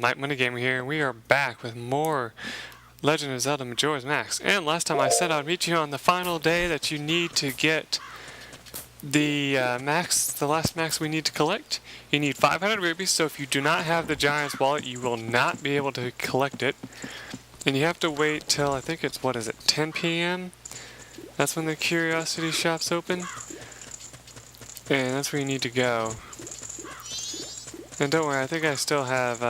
MikeMoneyGMR here, and we are back with more Legend of Zelda Majora's Max. And last time I said I'd meet you on the final day that you need to get the the last max we need to collect. You need 500 rubies, so if you do not have the Giant's Wallet, you will not be able to collect it. And you have to wait till, I think it's, 10 p.m.? That's when the Curiosity Shop's open. And that's where you need to go. And don't worry, I think I still have,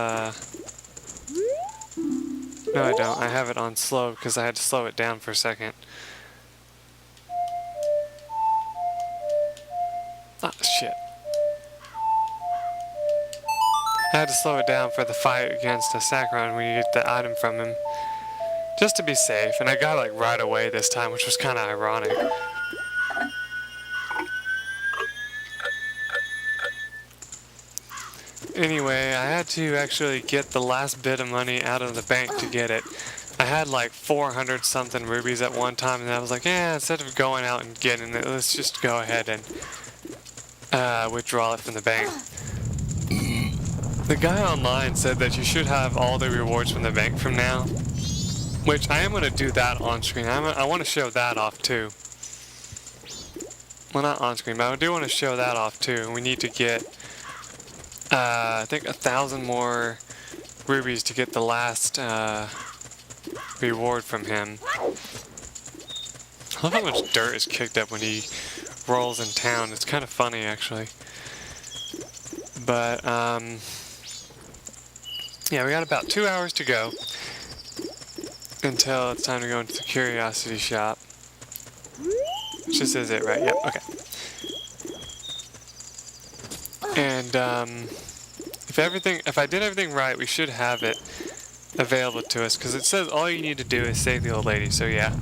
no I don't. I have it on slow because I had to slow it down for a second. Ah, shit. I had to slow it down for the fight against Sakura when you get the item from him. Just to be safe, and I got it like right away this time, which was kind of ironic. Anyway, I had to actually get the last bit of money out of the bank to get it. I had like 400 something rubies at one time, and I was like, yeah, instead of going out and getting it, let's just go ahead and withdraw it from the bank. The guy online said that you should have all the rewards from the bank from now, which I am going to do that on screen. I want to show that off too. Well, not on screen, but I do want to show that off too. We need to get I think 1,000 more rubies to get the last reward from him. I love how much dirt is kicked up when he rolls in town. It's kind of funny, actually. But, yeah, we got about 2 hours to go until it's time to go into the Curiosity Shop. Which this is it, right? Yep, okay. And if I did everything right, we should have it available to us, because it says all you need to do is save the old lady, so yeah.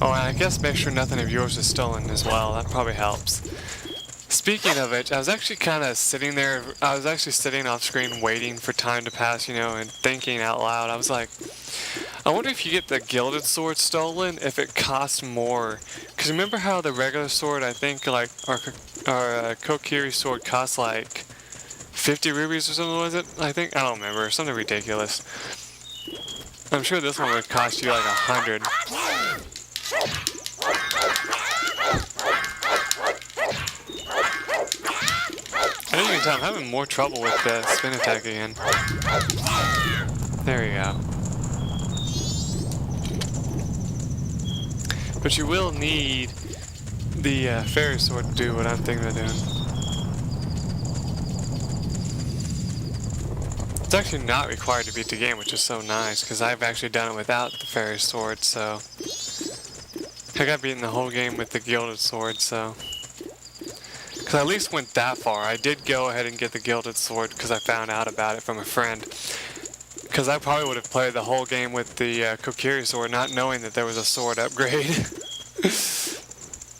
Oh, and I guess make sure nothing of yours is stolen as well. That probably helps. Speaking of which, I was actually kind of sitting there, I was actually sitting off screen waiting for time to pass, you know, and thinking out loud. I was like, I wonder if you get the gilded sword stolen, if it costs more. Because remember how the regular sword, I think, like, our Kokiri sword costs like 50 rubies or something, was it? I think, I don't remember, something ridiculous. I'm sure this one would cost you like 100. I think you can tell I'm having more trouble with the spin attack again. There we go. But you will need the fairy sword to do what I'm thinking of doing. It's actually not required to beat the game, which is so nice, because I've actually done it without the fairy sword, so... I got beaten the whole game with the gilded sword, so... Because I at least went that far. I did go ahead and get the gilded sword because I found out about it from a friend. Because I probably would have played the whole game with the Kokiri sword, not knowing that there was a sword upgrade.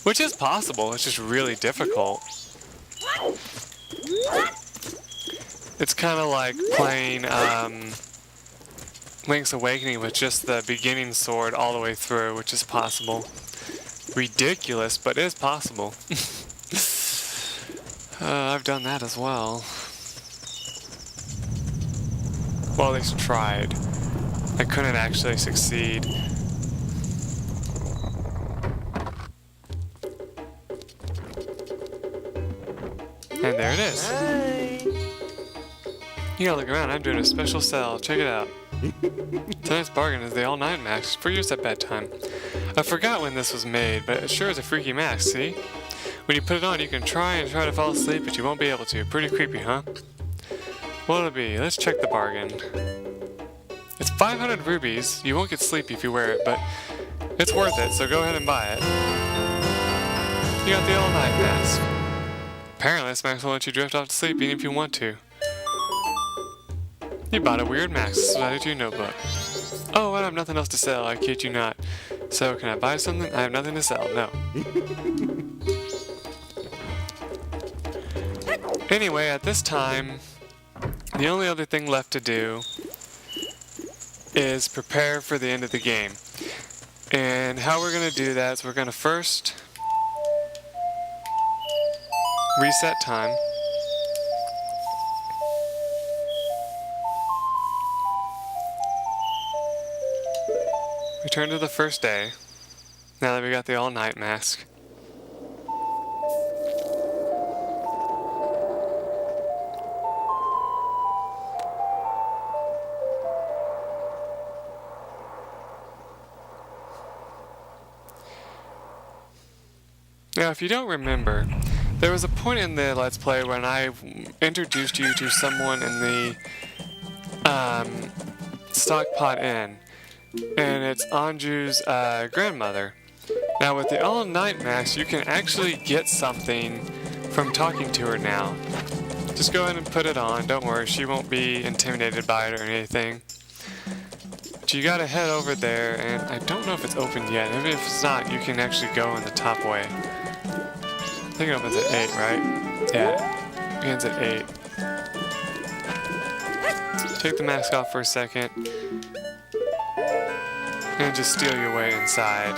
Which is possible, it's just really difficult. It's kind of like playing Link's Awakening with just the beginning sword all the way through, which is possible. Ridiculous, but it is possible. I've done that as well. Well, at least tried. I couldn't actually succeed. And there it is. Hi. You gotta look around, I'm doing a special sale. Check it out. Tonight's bargain is the all-night max for use at bedtime. I forgot when this was made, but it sure is a freaky mask, see? When you put it on, you can try to fall asleep, but you won't be able to. Pretty creepy, huh? What'll it be? Let's check the bargain. It's 500 rubies. You won't get sleepy if you wear it, but it's worth it, so go ahead and buy it. You got the all-night mask. Apparently, this mask will let you drift off to sleep even if you want to. You bought a weird mask. This is added to your notebook. Oh, I have nothing else to sell. I kid you not. So, can I buy something? I have nothing to sell. No. Anyway, at this time, the only other thing left to do is prepare for the end of the game. And how we're going to do that is we're going to first reset time. Return to the first day. Now that we got the all-night mask. Now, if you don't remember, there was a point in the Let's Play when I introduced you to someone in the Stockpot Inn, and it's Anju's grandmother. Now, with the all-night mask, you can actually get something from talking to her now. Just go ahead and put it on. Don't worry, she won't be intimidated by it or anything. But you gotta head over there, and I don't know if it's open yet. Even if it's not, you can actually go in the top way. I think it opens at 8, right? Yeah, it ends at 8. Take the mask off for a second, and just steal your way inside.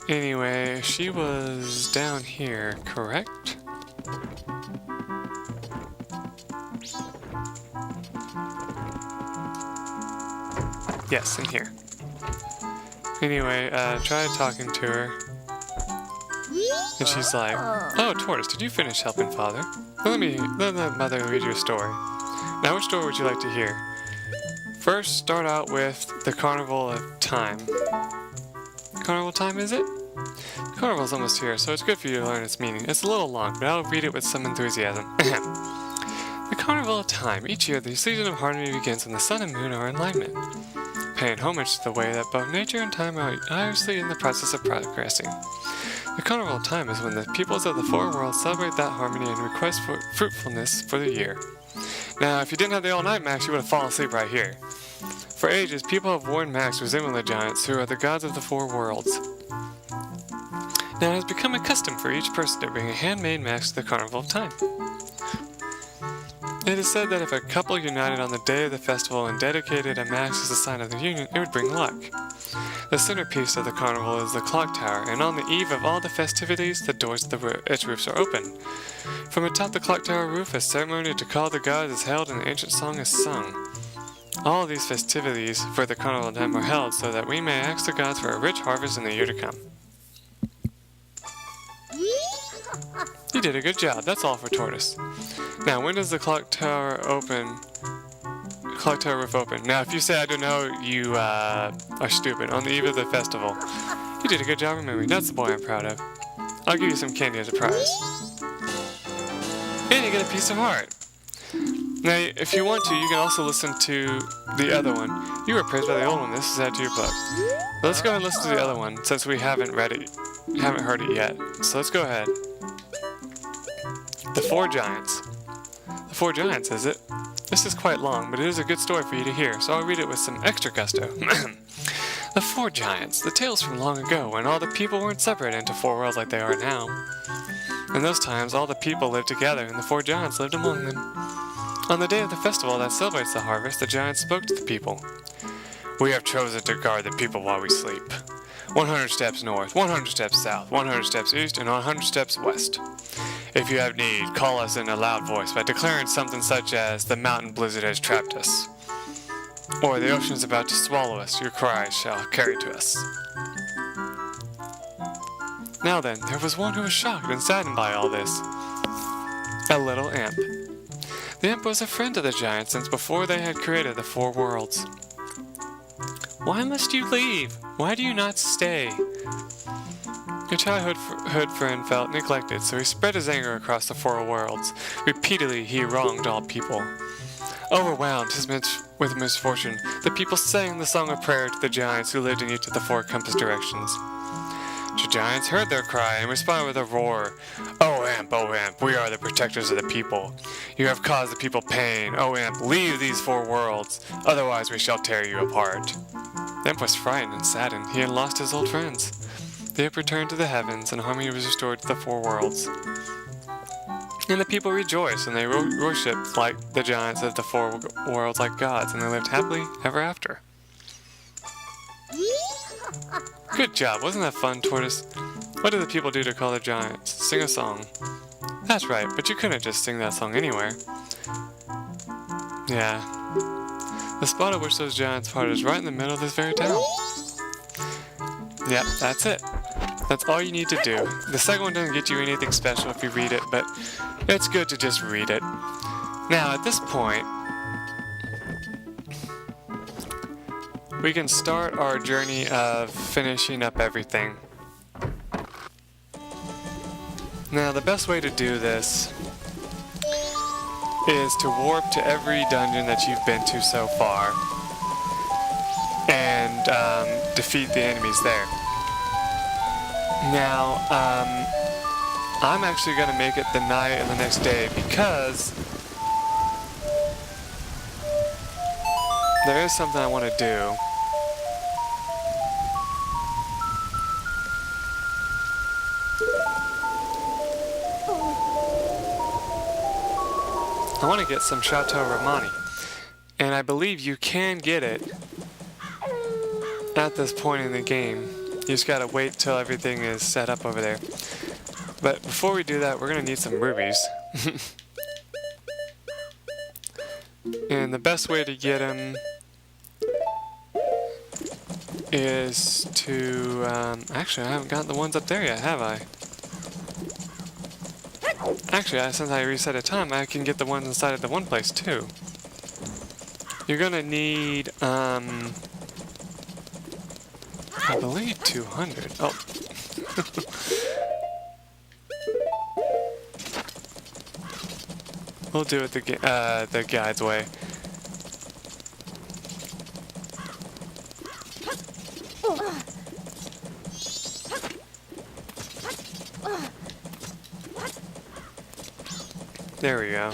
Anyway, she was down here, correct? Yes, in here. Anyway, try talking to her. And she's like, "Oh, Tortoise, did you finish helping Father? Well, let Mother read you a story. Now, which story would you like to hear? First, start out with the Carnival of Time. Carnival time, is it? Carnival's almost here, so it's good for you to learn its meaning. It's a little long, but I'll read it with some enthusiasm. The Carnival of Time. Each year, the season of harmony begins when the sun and moon are in alignment, paying homage to the way that both nature and time are tirelessly in the process of progressing. The Carnival of Time is when the peoples of the four worlds celebrate that harmony and request for fruitfulness for the year. Now, if you didn't have the all-night mask, you would have fallen asleep right here. For ages, people have worn masks resembling the giants, who are the gods of the four worlds. Now, it has become a custom for each person to bring a handmade mask to the Carnival of Time. It is said that if a couple united on the day of the festival and dedicated a mask as a sign of their union, it would bring luck. The centerpiece of the carnival is the clock tower, and on the eve of all the festivities, the doors of its roofs are open. From atop the clock tower roof, a ceremony to call the gods is held and an ancient song is sung. All of these festivities for the Carnival of Time are held so that we may ask the gods for a rich harvest in the year to come. You did a good job. That's all for Tortoise. Now, when does the clock tower open? Clock tower roof open. Now, if you say I don't know, you are stupid. On the eve of the festival. You did a good job remembering. That's the boy I'm proud of. I'll give you some candy as a prize. And you get a piece of heart. Now, if you want to, you can also listen to the other one. You were praised by the old one. This is added to your book. But let's go ahead and listen to the other one, since we haven't heard it yet. So let's go ahead. The Four Giants. The Four Giants, is it? This is quite long, but it is a good story for you to hear, so I'll read it with some extra gusto. The Four Giants. The tales from long ago, when all the people weren't separated into four worlds like they are now. In those times, all the people lived together, and the four giants lived among them. On the day of the festival that celebrates the harvest, the giants spoke to the people. We have chosen to guard the people while we sleep. 100 steps north, 100 steps south, 100 steps east, and 100 steps west. If you have need, call us in a loud voice by declaring something such as, "The mountain blizzard has trapped us," or "The ocean is about to swallow us, your cries shall carry to us." Now then, there was one who was shocked and saddened by all this. A little imp. The imp was a friend of the giants since before they had created the four worlds. "Why must you leave? Why do you not stay?" Your childhood friend felt neglected, so he spread his anger across the four worlds. Repeatedly, he wronged all people. Overwhelmed with misfortune, the people sang the song of prayer to the giants who lived in each of the four compass directions. The giants heard their cry and responded with a roar. O Imp, we are the protectors of the people. You have caused the people pain. O Imp, leave these four worlds, otherwise we shall tear you apart." The Imp was frightened and saddened. He had lost his old friends. The Imp returned to the heavens, and harmony was restored to the four worlds. And the people rejoiced, and they worshipped like the giants of the four worlds like gods, and they lived happily ever after. Good job, wasn't that fun, Tortoise? What do the people do to call their giants? Sing a song. That's right, but you couldn't just sing that song anywhere. Yeah. The spot at which those giants parted is right in the middle of this very town. Yep, that's it. That's all you need to do. The second one doesn't get you anything special if you read it, but it's good to just read it. Now, at this point, we can start our journey of finishing up everything. Now, the best way to do this is to warp to every dungeon that you've been to so far and defeat the enemies there. Now, I'm actually going to make it the night and the next day because there is something I want to do. I want to get some Chateau Romani, and I believe you can get it at this point in the game. You just gotta wait till everything is set up over there. But before we do that, we're gonna need some rubies. And the best way to get them is to... actually, I haven't gotten the ones up there yet, have I? Actually, since I reset a time, I can get the ones inside of the one place too. You're gonna need, I believe 200. Oh. We'll do it the guide's way. There we go.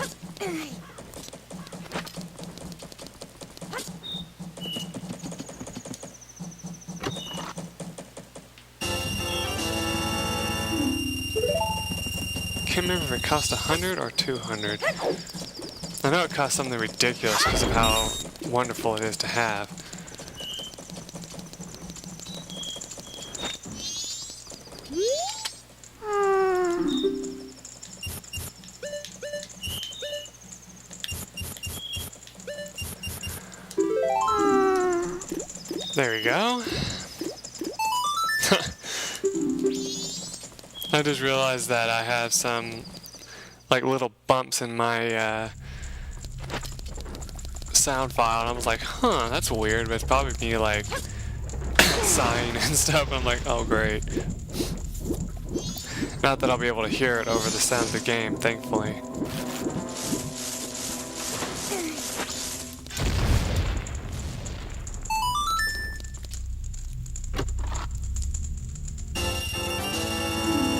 Can't remember if it cost 100 or 200. I know it cost something ridiculous because of how wonderful it is to have. There we go. I just realized that I have some like little bumps in my sound file, and I was like, huh, that's weird, but it's probably me like sighing and stuff, and I'm like, oh great. Not that I'll be able to hear it over the sound of the game, thankfully.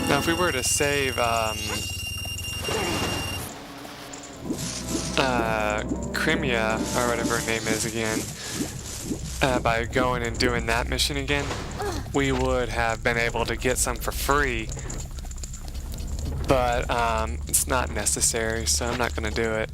Now if we were to save Crimea, or whatever her name is again, by going and doing that mission again, we would have been able to get some for free, but it's not necessary, so I'm not going to do it.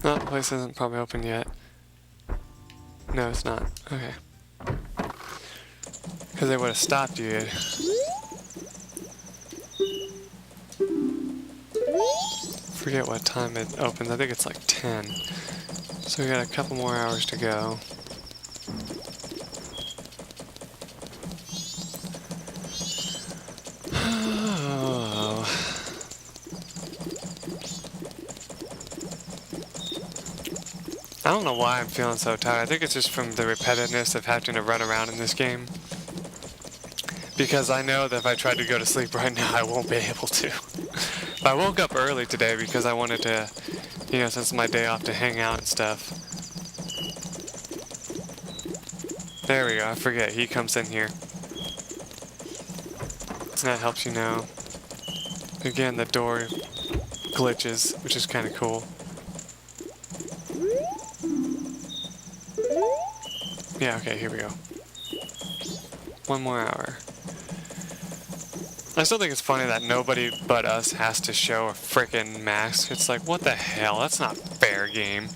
No, the place isn't probably open yet. No, it's not. Okay. Because they would have stopped you. Forget what time it opens. I think it's like 10. So we got a couple more hours to go. I don't know why I'm feeling so tired. I think it's just from the repetitiveness of having to run around in this game. Because I know that if I tried to go to sleep right now, I won't be able to. But I woke up early today because I wanted to, you know, since it's my day off, to hang out and stuff. There we go, I forget, he comes in here. That helps you know. Again, the door glitches, which is kind of cool. Yeah, okay, here we go. 1 more hour. I still think it's funny that nobody but us has to show a frickin' mask. It's like, what the hell? That's not fair game.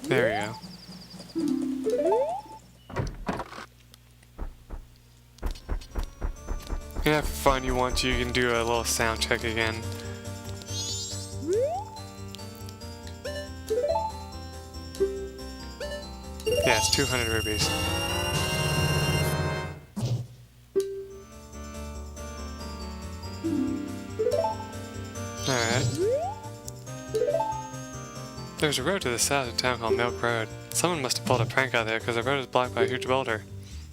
There we go. Yeah, for fun, you want to, you can do a little sound check again. Yeah, it's 200 rupees. Alright. There's a road to the south of town called Milk Road. Someone must have pulled a prank out there because the road is blocked by a huge boulder.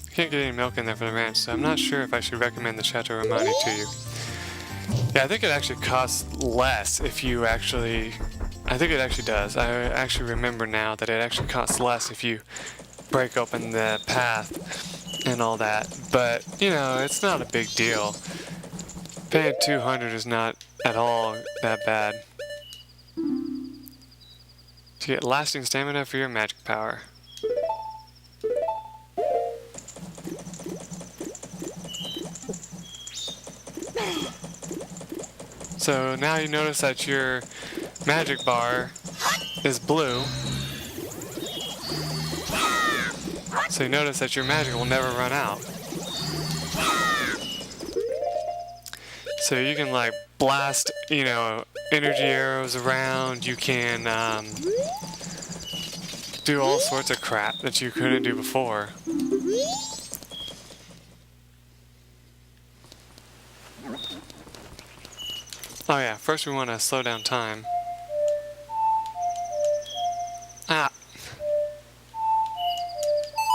I can't get any milk in there for the ranch, so I'm not sure if I should recommend the Chateau Romani to you. Yeah, I think it actually costs less if you actually... I think it actually does. I actually remember now that it actually costs less if you break open the path and all that. But, you know, it's not a big deal. Paying 200 is not at all that bad. To get lasting stamina for your magic power. So now you notice that your magic bar is blue. So you notice that your magic will never run out. So you can like blast, you know, energy arrows around. You can do all sorts of crap that you couldn't do before. Oh yeah, first we want to slow down time. Ah.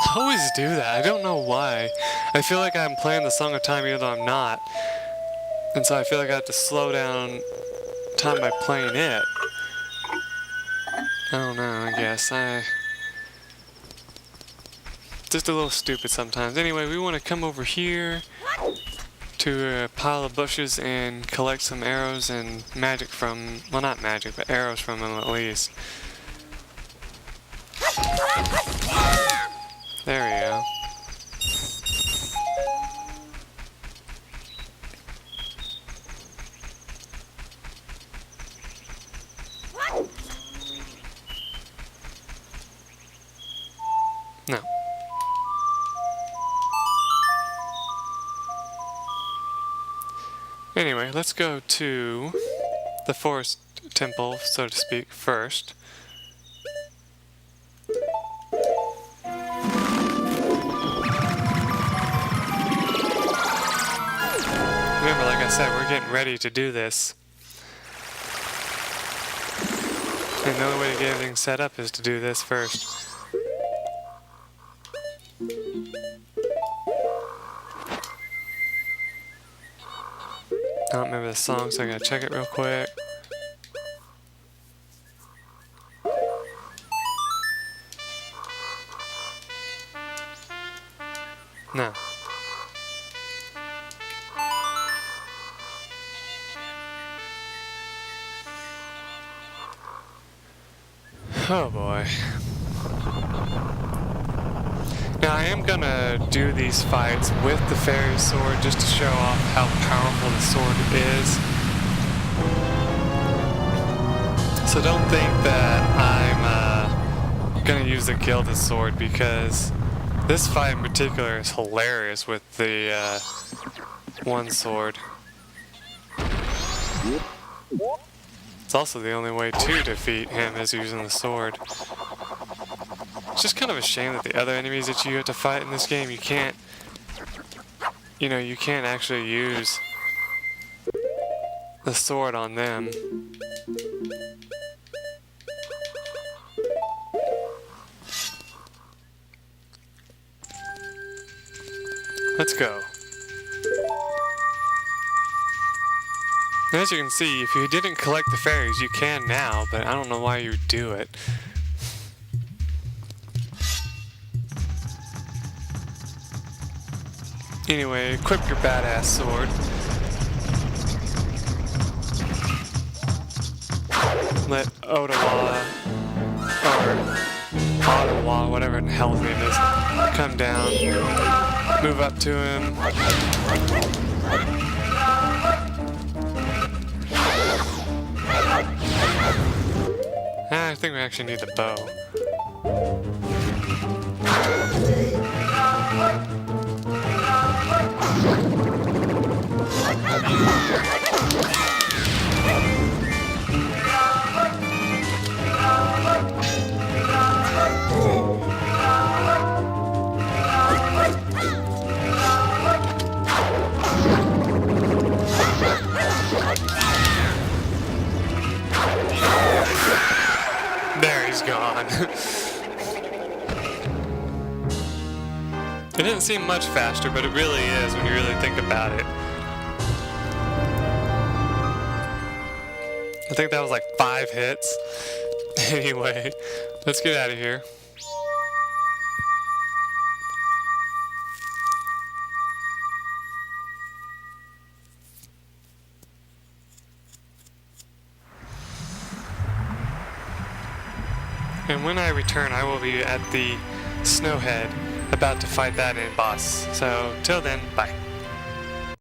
I always do that, I don't know why. I feel like I'm playing the Song of Time even though I'm not. And so I feel like I have to slow down time by playing it. I don't know, I guess. Just a little stupid sometimes. Anyway, we want to come over here to a pile of bushes and collect some arrows and magic from, well, not magic, but arrows from them at least. There we go. No. Anyway, let's go to the forest temple, so to speak, first. Remember, like I said, we're getting ready to do this. And the only way to get everything set up is to do this first. I don't remember the song, so I gotta check it real quick. No. Oh boy. Now I am gonna do these fights with the fairy sword just to show off how powerful the sword is. So don't think that I'm gonna use the gilded sword, because this fight in particular is hilarious with the one sword. It's also the only way to defeat him is using the sword. It's just kind of a shame that the other enemies that you have to fight in this game, you can't, you know, you can't actually use the sword on them. Let's go. As you can see, if you didn't collect the fairies, you can now, but I don't know why you would do it. Anyway, equip your badass sword. Ottawa, or Ottawa, whatever the hell his name is, come down, move up to him. I think we actually need the bow. There, he's gone. It didn't seem much faster, but it really is when you really think about it. I think that was like 5 hits. Anyway, let's get out of here. And when I return, I will be at the Snowhead, about to fight that in boss. So, till then, bye.